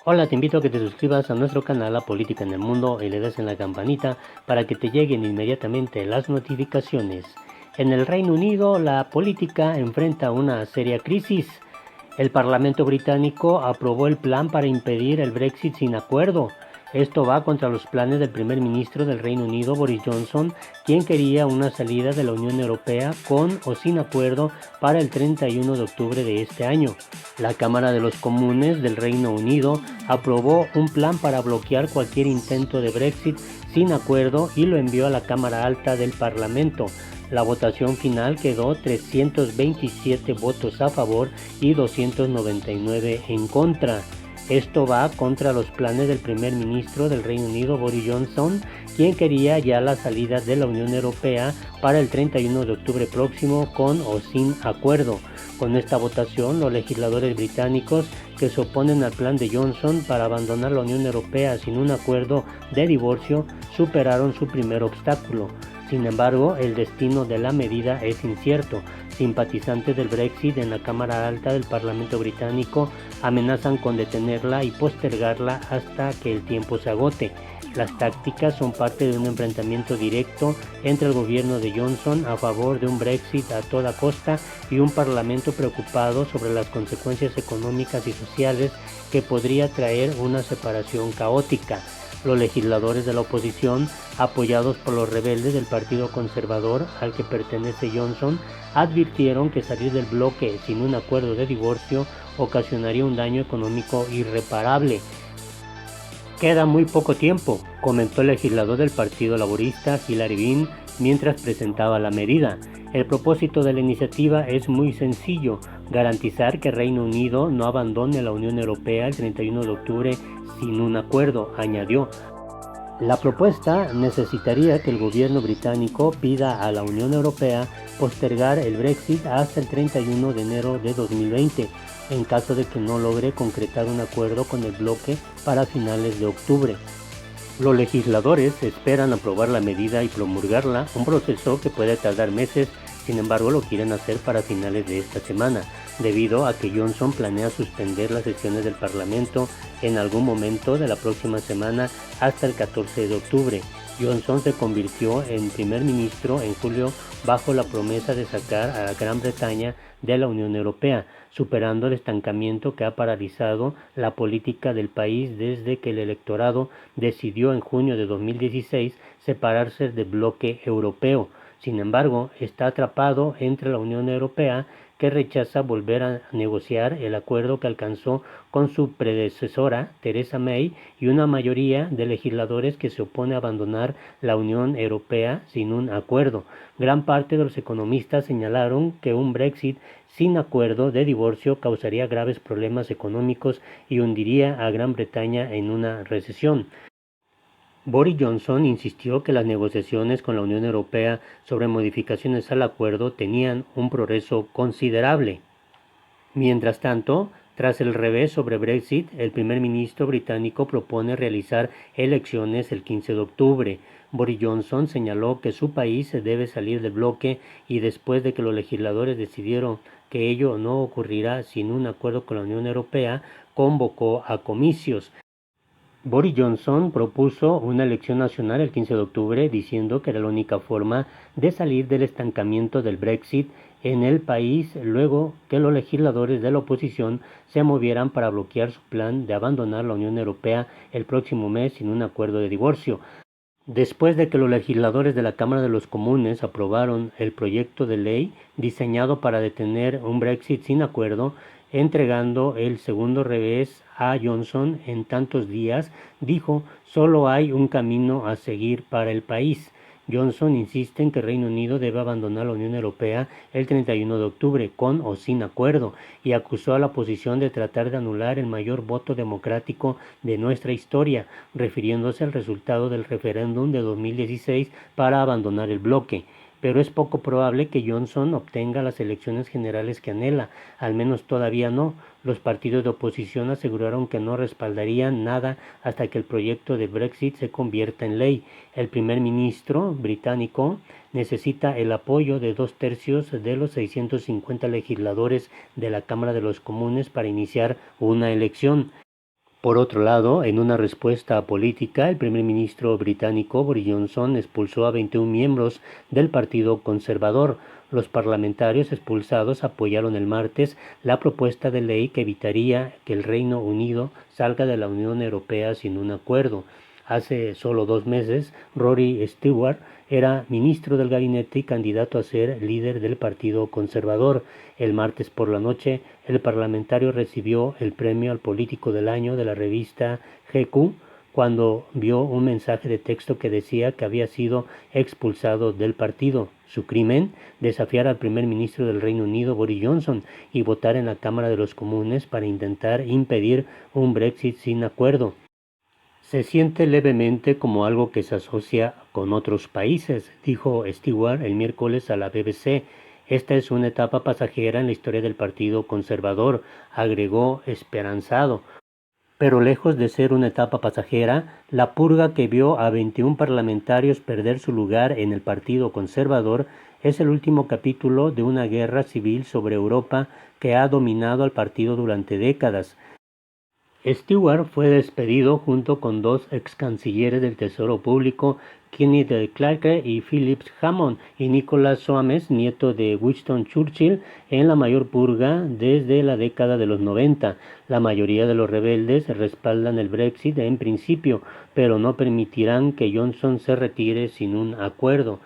Hola, te invito a que te suscribas a nuestro canal La Política en el Mundo y le des en la campanita para que te lleguen inmediatamente las notificaciones. En el Reino Unido, la política enfrenta una seria crisis. El Parlamento británico aprobó el plan para impedir el Brexit sin acuerdo. Esto va contra los planes del primer ministro del Reino Unido, Boris Johnson, quien quería una salida de la Unión Europea con o sin acuerdo para el 31 de octubre de este año. La Cámara de los Comunes del Reino Unido aprobó un plan para bloquear cualquier intento de Brexit sin acuerdo y lo envió a la Cámara Alta del Parlamento. La votación final quedó 327 votos a favor y 299 en contra. Esto va contra los planes del primer ministro del Reino Unido, Boris Johnson, quien quería ya la salida de la Unión Europea para el 31 de octubre próximo con o sin acuerdo. Con esta votación, los legisladores británicos que se oponen al plan de Johnson para abandonar la Unión Europea sin un acuerdo de divorcio superaron su primer obstáculo. Sin embargo, el destino de la medida es incierto. Simpatizantes del Brexit en la Cámara Alta del Parlamento británico amenazan con detenerla y postergarla hasta que el tiempo se agote. Las tácticas son parte de un enfrentamiento directo entre el gobierno de Johnson a favor de un Brexit a toda costa y un parlamento preocupado sobre las consecuencias económicas y sociales que podría traer una separación caótica. Los legisladores de la oposición, apoyados por los rebeldes del Partido Conservador al que pertenece Johnson, advirtieron que salir del bloque sin un acuerdo de divorcio ocasionaría un daño económico irreparable. Queda muy poco tiempo, comentó el legislador del Partido Laborista, Hilary Benn, mientras presentaba la medida. El propósito de la iniciativa es muy sencillo: garantizar que Reino Unido no abandone la Unión Europea el 31 de octubre sin un acuerdo, añadió. La propuesta necesitaría que el gobierno británico pida a la Unión Europea postergar el Brexit hasta el 31 de enero de 2020, en caso de que no logre concretar un acuerdo con el bloque para finales de octubre. Los legisladores esperan aprobar la medida y promulgarla, un proceso que puede tardar meses. Sin embargo, lo quieren hacer para finales de esta semana, debido a que Johnson planea suspender las sesiones del Parlamento en algún momento de la próxima semana hasta el 14 de octubre. Johnson se convirtió en primer ministro en julio bajo la promesa de sacar a Gran Bretaña de la Unión Europea, superando el estancamiento que ha paralizado la política del país desde que el electorado decidió en junio de 2016 separarse del bloque europeo. Sin embargo, está atrapado entre la Unión Europea, que rechaza volver a negociar el acuerdo que alcanzó con su predecesora, Theresa May, y una mayoría de legisladores que se opone a abandonar la Unión Europea sin un acuerdo. Gran parte de los economistas señalaron que un Brexit sin acuerdo de divorcio causaría graves problemas económicos y hundiría a Gran Bretaña en una recesión. Boris Johnson insistió que las negociaciones con la Unión Europea sobre modificaciones al acuerdo tenían un progreso considerable. Mientras tanto, tras el revés sobre Brexit, el primer ministro británico propone realizar elecciones el 15 de octubre. Boris Johnson señaló que su país debe salir del bloque y después de que los legisladores decidieron que ello no ocurrirá sin un acuerdo con la Unión Europea, convocó a comicios. Boris Johnson propuso una elección nacional el 15 de octubre, diciendo que era la única forma de salir del estancamiento del Brexit en el país, luego que los legisladores de la oposición se movieran para bloquear su plan de abandonar la Unión Europea el próximo mes sin un acuerdo de divorcio. Después de que los legisladores de la Cámara de los Comunes aprobaron el proyecto de ley diseñado para detener un Brexit sin acuerdo, entregando el segundo revés a Johnson en tantos días, dijo: "Solo hay un camino a seguir para el país". Johnson insiste en que Reino Unido debe abandonar la Unión Europea el 31 de octubre, con o sin acuerdo, y acusó a la oposición de tratar de anular el mayor voto democrático de nuestra historia, refiriéndose al resultado del referéndum de 2016 para abandonar el bloque. Pero es poco probable que Johnson obtenga las elecciones generales que anhela, al menos todavía no. Los partidos de oposición aseguraron que no respaldarían nada hasta que el proyecto de Brexit se convierta en ley. El primer ministro británico necesita el apoyo de 2/3 de los 650 legisladores de la Cámara de los Comunes para iniciar una elección. Por otro lado, en una respuesta política, el primer ministro británico Boris Johnson expulsó a 21 miembros del Partido Conservador. Los parlamentarios expulsados apoyaron el martes la propuesta de ley que evitaría que el Reino Unido salga de la Unión Europea sin un acuerdo. Hace solo 2 meses, Rory Stewart era ministro del gabinete y candidato a ser líder del Partido Conservador. El martes por la noche, el parlamentario recibió el premio al político del año de la revista GQ cuando vio un mensaje de texto que decía que había sido expulsado del partido. Su crimen, desafiar al primer ministro del Reino Unido, Boris Johnson, y votar en la Cámara de los Comunes para intentar impedir un Brexit sin acuerdo. Se siente levemente como algo que se asocia con otros países, dijo Stewart el miércoles a la BBC. Esta es una etapa pasajera en la historia del Partido Conservador, agregó esperanzado. Pero lejos de ser una etapa pasajera, la purga que vio a 21 parlamentarios perder su lugar en el Partido Conservador es el último capítulo de una guerra civil sobre Europa que ha dominado al partido durante décadas. Stewart fue despedido junto con 2 ex cancilleres del Tesoro Público, Kenneth Clarke y Philip Hammond, y Nicholas Soames, nieto de Winston Churchill, en la mayor purga desde la década de los 90. La mayoría de los rebeldes respaldan el Brexit en principio, pero no permitirán que Johnson se retire sin un acuerdo.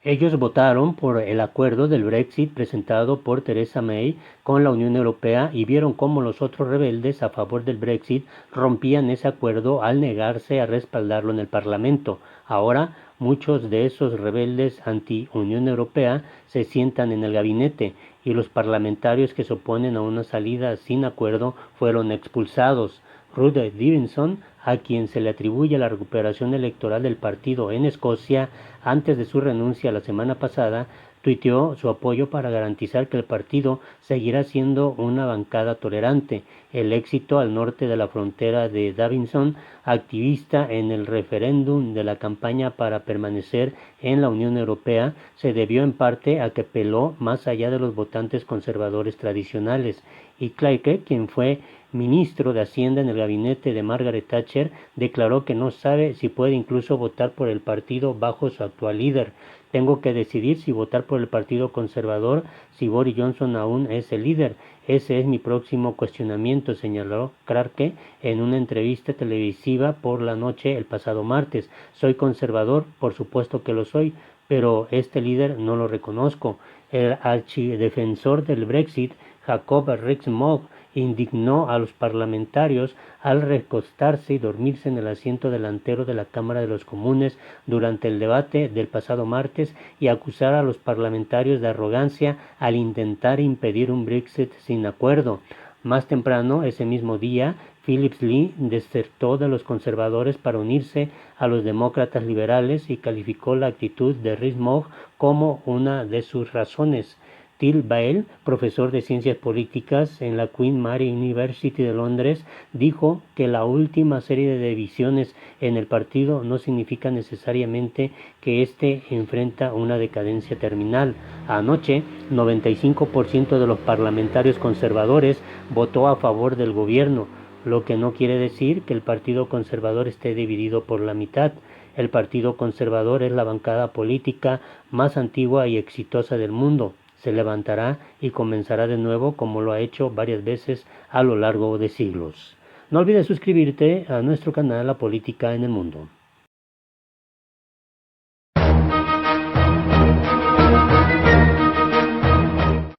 Ellos votaron por el acuerdo del Brexit presentado por Theresa May con la Unión Europea y vieron cómo los otros rebeldes a favor del Brexit rompían ese acuerdo al negarse a respaldarlo en el Parlamento. Ahora, muchos de esos rebeldes anti-Unión Europea se sientan en el gabinete y los parlamentarios que se oponen a una salida sin acuerdo fueron expulsados. Ruth Davidson, a quien se le atribuye la recuperación electoral del partido en Escocia antes de su renuncia la semana pasada, tuiteó su apoyo para garantizar que el partido seguirá siendo una bancada tolerante. El éxito al norte de la frontera de Davidson, activista en el referéndum de la campaña para permanecer en la Unión Europea, se debió en parte a que peló más allá de los votantes conservadores tradicionales. Y Clarke, quien fue ministro de Hacienda en el gabinete de Margaret Thatcher, declaró que no sabe si puede incluso votar por el partido bajo su actual líder. Tengo que decidir si votar por el Partido Conservador si Boris Johnson aún es el líder. Ese es mi próximo cuestionamiento, señaló Clarke en una entrevista televisiva por la noche el pasado martes. Soy conservador, por supuesto que lo soy, pero este líder no lo reconozco. El archidefensor del Brexit, Jacob Rees-Mogg, indignó a los parlamentarios al recostarse y dormirse en el asiento delantero de la Cámara de los Comunes durante el debate del pasado martes y acusar a los parlamentarios de arrogancia al intentar impedir un Brexit sin acuerdo. Más temprano, ese mismo día, Philip Lee desertó de los conservadores para unirse a los demócratas liberales y calificó la actitud de Rees-Mogg como una de sus razones. Till Bale, profesor de ciencias políticas en la Queen Mary University de Londres, dijo que la última serie de divisiones en el partido no significa necesariamente que éste enfrenta una decadencia terminal. Anoche, 95% de los parlamentarios conservadores votó a favor del gobierno, lo que no quiere decir que el Partido Conservador esté dividido por la mitad. El Partido Conservador es la bancada política más antigua y exitosa del mundo. Se levantará y comenzará de nuevo como lo ha hecho varias veces a lo largo de siglos. No olvides suscribirte a nuestro canal La Política en el Mundo.